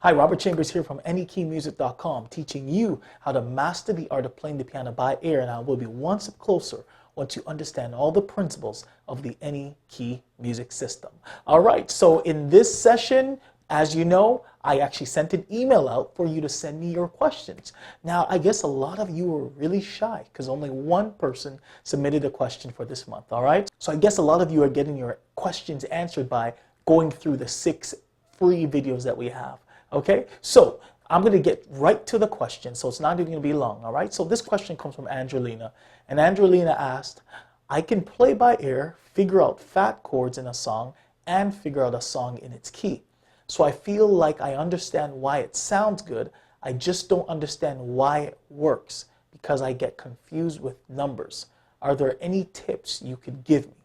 Hi, Robert Chambers here from AnyKeyMusic.com, teaching you how to master the art of playing the piano by ear, and I will be one step closer once you understand all the principles of the Any Key music system. All right, so in this session, as you know, I actually sent an email out for you to send me your questions. Now, I guess a lot of you were really shy because only one person submitted a question for this month, all right? So I guess a lot of you are getting your questions answered by going through the 6 free videos that we have. Okay, so I'm going to get right to the question, so it's not even going to be long, all right? So this question comes from Angelina, and Angelina asked, I can play by ear, figure out fat chords in a song, and figure out a song in its key. So I feel like I understand why it sounds good, I just don't understand why it works, because I get confused with numbers. Are there any tips you could give me?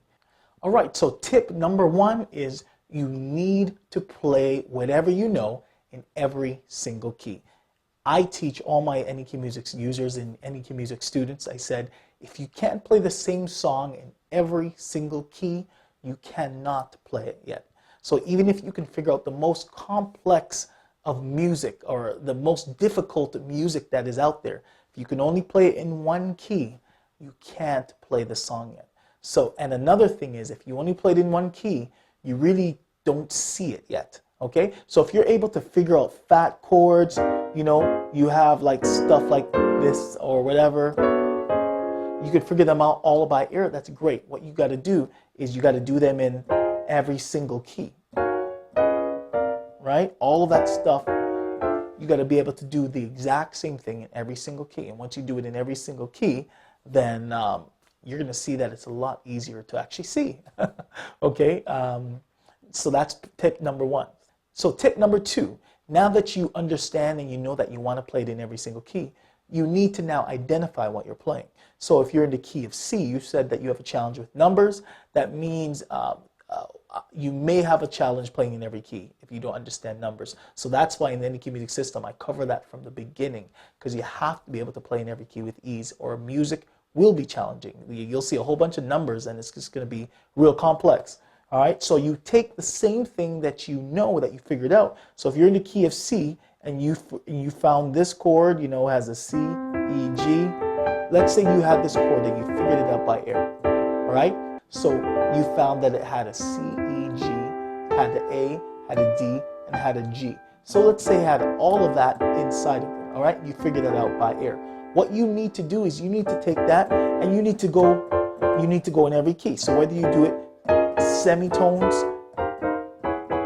All right, so tip number 1 is you need to play whatever you know in every single key. I teach all my Any Key Music users and Any Key Music students, I said, if you can't play the same song in every single key, you cannot play it yet. So even if you can figure out the most complex of music or the most difficult music that is out there, if you can only play it in one key, you can't play the song yet. So, and another thing is, if you only played in one key, you really don't see it yet. Okay, so if you're able to figure out fat chords, you know, you have like stuff like this or whatever, you can figure them out all by ear, that's great. What you got to do is you got to do them in every single key, right? All of that stuff, you got to be able to do the exact same thing in every single key. And once you do it in every single key, then you're going to see that it's a lot easier to actually see. Okay, so that's tip number 1. So tip number 2, now that you understand and you know that you want to play it in every single key, you need to now identify what you're playing. So if you're in the key of C, you said that you have a challenge with numbers. That means you may have a challenge playing in every key if you don't understand numbers. So that's why in the Any Key Music System, I cover that from the beginning, because you have to be able to play in every key with ease, or music will be challenging. You'll see a whole bunch of numbers and it's just going to be real complex. All right, so you take the same thing that you know that you figured out. So if you're in the key of C and you found this chord, you know, has a C, E, G. Let's say you had this chord and you figured it out by ear. All right, so you found that it had a C, E, G, had an A, had a D, and had a G. So let's say it had all of that inside of it. All right, you figured it out by ear. What you need to do is you need to take that and you need to go in every key. So whether you do it semitones,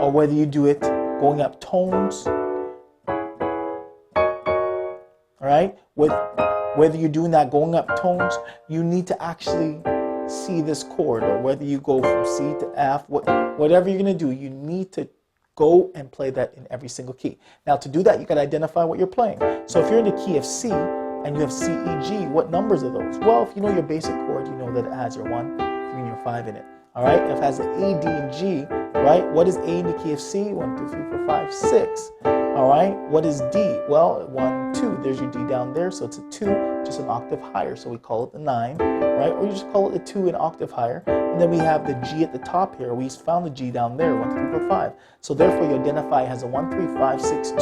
or whether you do it going up tones, all right? Whether you're doing that going up tones, you need to actually see this chord, or whether you go from C to F, whatever you're going to do, you need to go and play that in every single key. Now to do that, you got to identify what you're playing. So if you're in the key of C and you have C, E, G, what numbers are those? Well, if you know your basic chord, you know that it has your 1, 3, and your 5 in it. All right, if it has an A, D, and G, right? What is A in the key of C? 1, 2, 3, 4, 5, 6. All right, what is D? Well, 1, 2, there's your D down there, so it's a 2, just an octave higher, so we call it the 9, right? Or you just call it a 2 an octave higher. And then we have the G at the top here. We found the G down there, 1, 2, 3, 4, 5. So therefore, you identify it as a 1, 3, 5, 6, 2,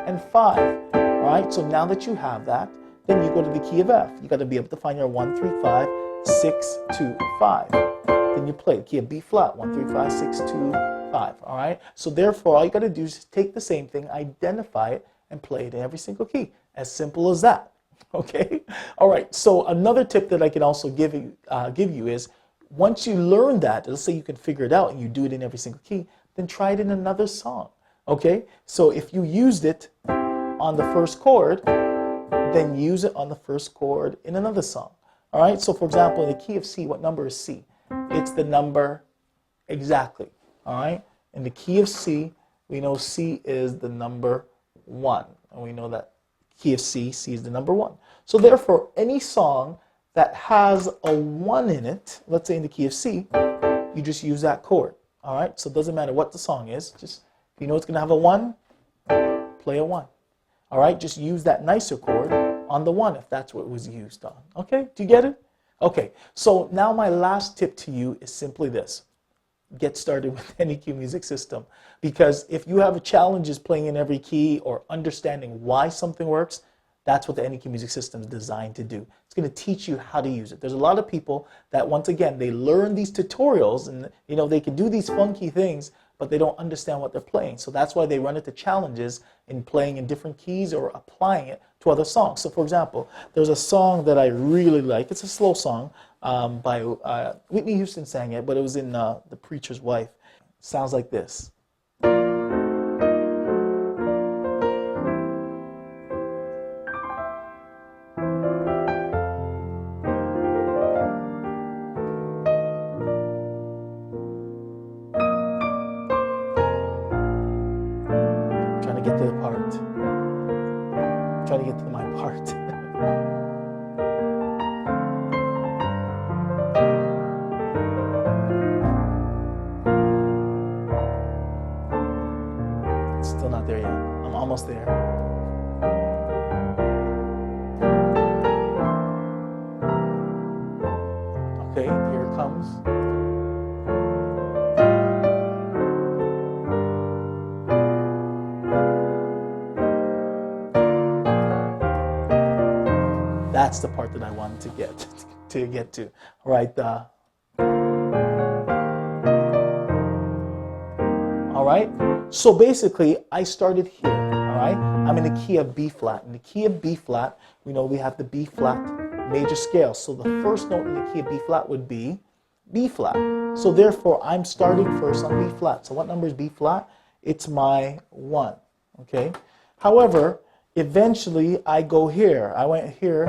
and 5. All right, so now that you have that, then you go to the key of F. You got to be able to find your 1, 3, 5, 6, 2, 5. Then you play the key of B flat, 1, 3, 5, 6, 2, 5. All right. So therefore, all you got to do is take the same thing, identify it, and play it in every single key. As simple as that. Okay. All right. So another tip that I can also give you is, once you learn that, let's say you can figure it out and you do it in every single key, then try it in another song. Okay. So if you used it on the first chord, then use it on the first chord in another song. All right. So for example, in the key of C, what number is C? It's the number exactly, all right? In the key of C, we know C is the number 1. And we know that key of C, C is the number 1. So therefore, any song that has a 1 in it, let's say in the key of C, you just use that chord, all right? So it doesn't matter what the song is. Just, if you know it's going to have a 1, play a 1. All right? Just use that nicer chord on the 1 if that's what it was used on. Okay, do you get it? Okay, so now my last tip to you is simply this. Get started with any key music system, because if you have challenges playing in every key or understanding why something works, that's what the any key music system is designed to do. It's going to teach you how to use it. There's a lot of people that, once again, they learn these tutorials and they can do these funky things, but they don't understand what they're playing. So that's why they run into challenges in playing in different keys or applying it to other songs. So for example, there's a song that I really like. It's a slow song by Whitney Houston sang it, but it was in The Preacher's Wife. It sounds like this. Get to the part. Try to get to my part. It's still not there yet. I'm almost there. Okay, here it comes. That's the part that I wanted to get to. All right. All right. So basically, I started here. All right. I'm in the key of B flat. In the key of B flat, we have the B flat major scale. So the first note in the key of B flat would be B flat. So therefore, I'm starting first on B flat. So what number is B flat? It's my 1. Okay. However, eventually, I go here. I went here,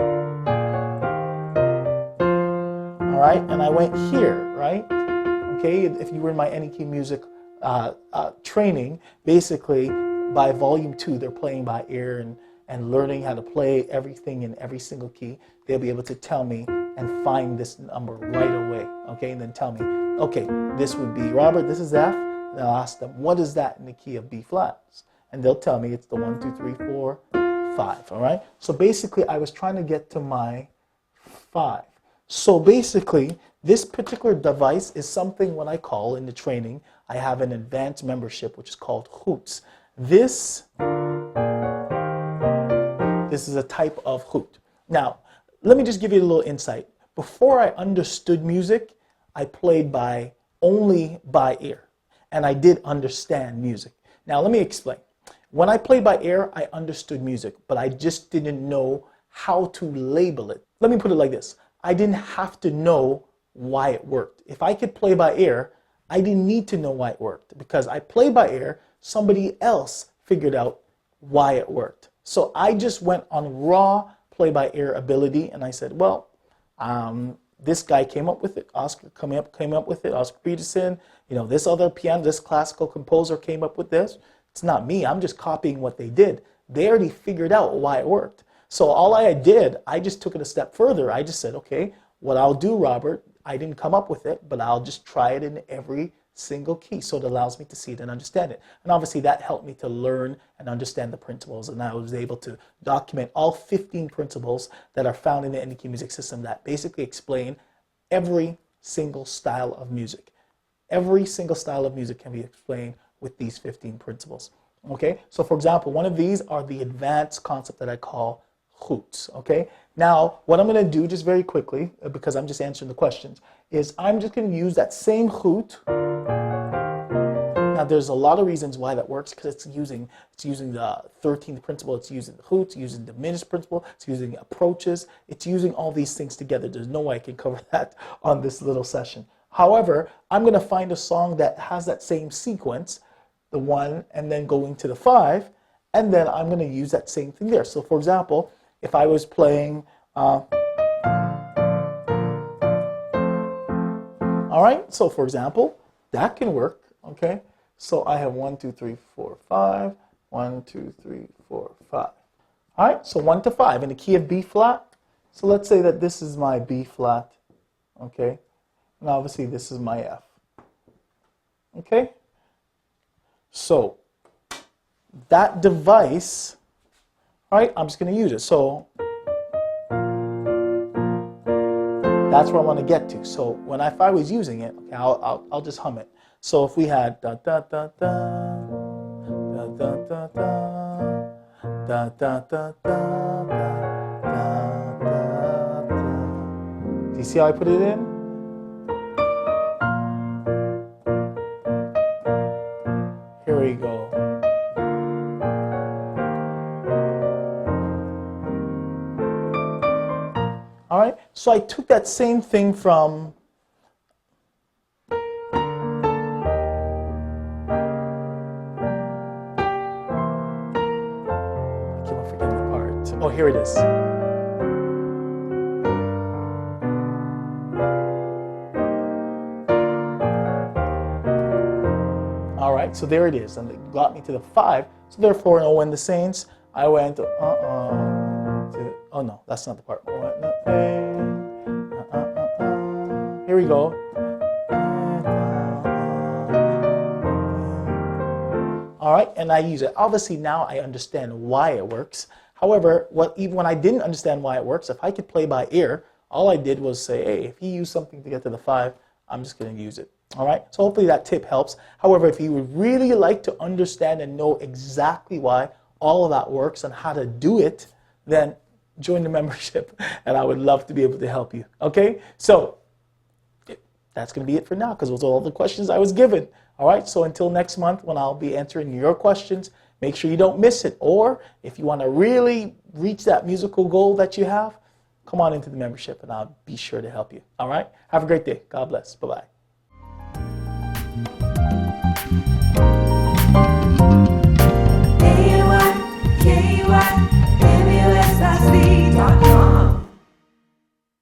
all right, and I went here, right? Okay, if you were in my any key music training, basically by volume 2, they're playing by ear and learning how to play everything in every single key. They'll be able to tell me and find this number right away, okay, and then tell me, okay, this would be Robert, this is F, and I'll ask them, what is that in the key of B flats? And they'll tell me it's the 1, 2, 3, 4, 5, all right? So basically, I was trying to get to my 5. So basically, this particular device is something what I call in the training, I have an advanced membership, which is called hoots. This is a type of hoot. Now, let me just give you a little insight. Before I understood music, I played only by ear, and I did understand music. Now, let me explain. When I played by ear, I understood music, but I just didn't know how to label it. Let me put it like this. I didn't have to know why it worked. If I could play by ear, I didn't need to know why it worked, because I played by ear, somebody else figured out why it worked. So I just went on raw play by ear ability, and I said, well, this guy came up with it. Oscar came up with it. Oscar Peterson, this other this classical composer came up with this. It's not me. I'm just copying what they did. They already figured out why it worked. So all I did, I just took it a step further. I just said, okay, what I'll do, Robert, I didn't come up with it, but I'll just try it in every single key, so it allows me to see it and understand it. And obviously that helped me to learn and understand the principles, and I was able to document all 15 principles that are found in the any key music system that basically explain every single style of music. Every single style of music can be explained with these 15 principles. Okay, so for example, one of these are the advanced concept that I call hoots. Okay, now what I'm going to do just very quickly, because I'm just answering the questions, is I'm just going to use that same hoot. Now there's a lot of reasons why that works, because it's using the 13th principle, it's using the hoots, using the diminished principle, it's using approaches, it's using all these things together. There's no way I can cover that on this little session. However, I'm going to find a song that has that same sequence, the 1 and then going to the 5, and then I'm going to use that same thing there. So for example, if I was playing, all right, so for example, that can work, okay? So I have 1, 2, 3, 4, 5, 1, 2, 3, 4, 5. All right, so 1 to 5 in the key of B flat. So let's say that this is my B flat, okay? And obviously this is my F, okay? So that device, all right, I'm just going to use it. So That's where I want to get to. So if I was using it, okay, I'll just hum it. So if we had da da da da da da da da da da da da. Do you see how I put it in? Here we go. All right, so I took that same thing from I keep on forgetting the part. Oh, here it is. All right, so there it is, and it got me to the 5. So therefore, when the Saints, I went to, oh no, that's not the part. Here we go. All right, and I use it. Obviously, now I understand why it works. However, even when I didn't understand why it works, if I could play by ear, all I did was say, hey, if you use something to get to the 5, I'm just going to use it. All right, so hopefully that tip helps. However, if you would really like to understand and know exactly why all of that works and how to do it, then join the membership, and I would love to be able to help you. Okay, so that's going to be it for now, because those are all the questions I was given. All right, so until next month when I'll be answering your questions, make sure you don't miss it. Or if you want to really reach that musical goal that you have, come on into the membership, and I'll be sure to help you. All right, have a great day. God bless. Bye-bye. KY, MUSIC.com